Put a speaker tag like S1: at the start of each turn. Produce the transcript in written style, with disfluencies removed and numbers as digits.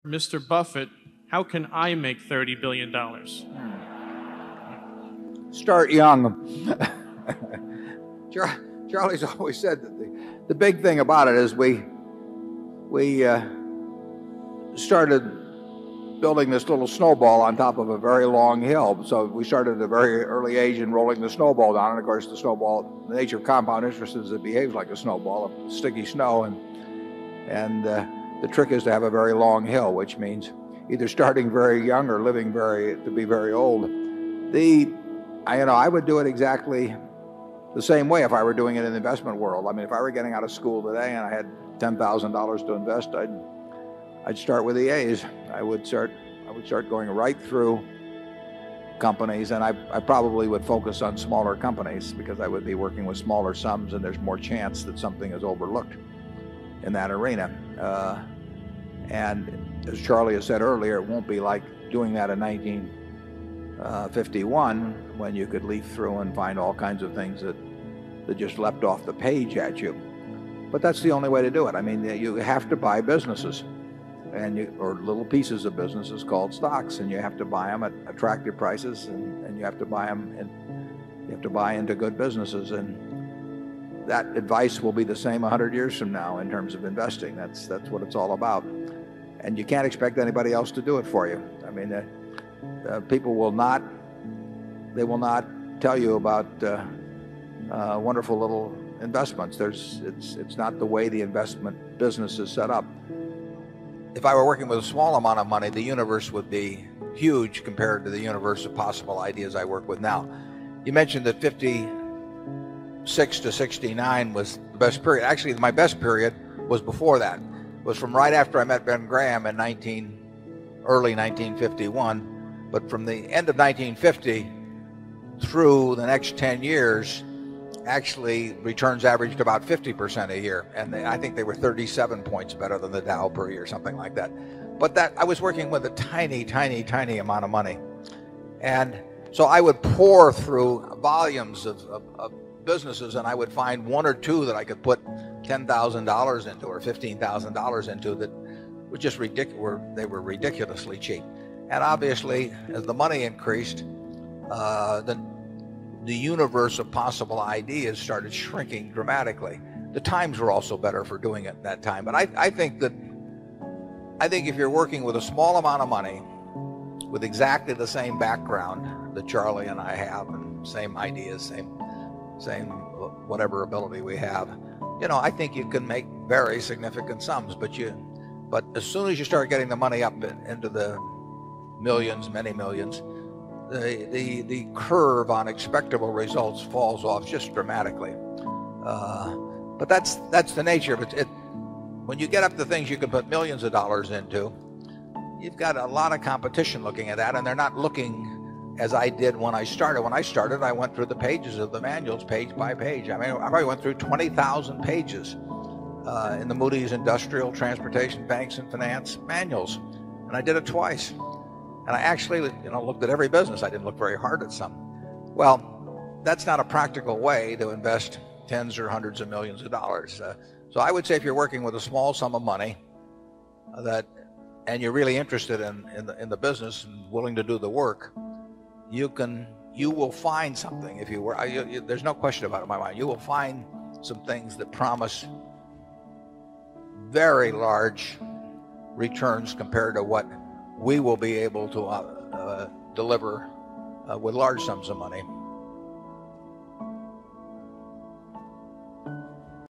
S1: Mr. Buffett, how can I make $30 billion?
S2: Start young. Charlie's always said that the big thing about it is we started building this little snowball on top of a very long hill. So we started at a very early age in rolling the snowball down. And of course, the snowball, the nature of compound interest is it behaves like a snowball of sticky snow. And the trick is to have a very long hill, which means either starting very young or living to be very old. I would do it exactly the same way if I were doing it in the investment world. I mean, if I were getting out of school today and I had $10,000 to invest, I'd start with the A's. I would start going right through companies, and I probably would focus on smaller companies because I would be working with smaller sums, and there's more chance that something is overlooked in that arena. And as Charlie has said earlier, it won't be like doing that in 1951 when you could leaf through and find all kinds of things that just leapt off the page at you. But that's the only way to do it. I mean, you have to buy businesses or little pieces of businesses called stocks, and you have to buy them at attractive prices, and you have to buy them, and you have to buy into good businesses. And that advice will be the same 100 years from now in terms of investing. That's what it's all about. And you can't expect anybody else to do it for you. I mean, people will not tell you about wonderful little investments. It's not the way the investment business is set up. If I were working with a small amount of money, the universe would be huge compared to the universe of possible ideas I work with now. You mentioned that 56 to 69 was the best period. Actually, my best period was before that. It was from right after I met Ben Graham in early 1951. But from the end of 1950 through the next 10 years, actually returns averaged about 50% a year, and I think they were 37 points better than the Dow per year, something like that. But that I was working with a tiny amount of money, and so I would pour through volumes of businesses, and I would find one or two that I could put $10,000 into or $15,000 into that were just ridiculous. They were ridiculously cheap, and obviously as the money increased, the universe of possible ideas started shrinking dramatically. The times were also better for doing it at that time. But I think if you're working with a small amount of money, with exactly the same background that Charlie and I have, and same ideas, same whatever ability we have, I think you can make very significant sums. But as soon as you start getting the money up into the millions, many millions, the curve on expectable results falls off just dramatically. But that's the nature of it. When you get up to things you can put millions of dollars into, you've got a lot of competition looking at that, and they're not looking as I did when I started. When I started, I went through the pages of the manuals page by page. I mean, I probably went through 20,000 pages in the Moody's Industrial, Transportation, Banks, and Finance manuals, and I did it twice. And I actually, looked at every business. I didn't look very hard at some. Well, that's not a practical way to invest tens or hundreds of millions of dollars. So I would say if you're working with a small sum of money and you're really interested in the business and willing to do the work, you will find something. If you were, there's no question about it in my mind. You will find some things that promise very large returns compared to what we will be able to deliver with large sums of money.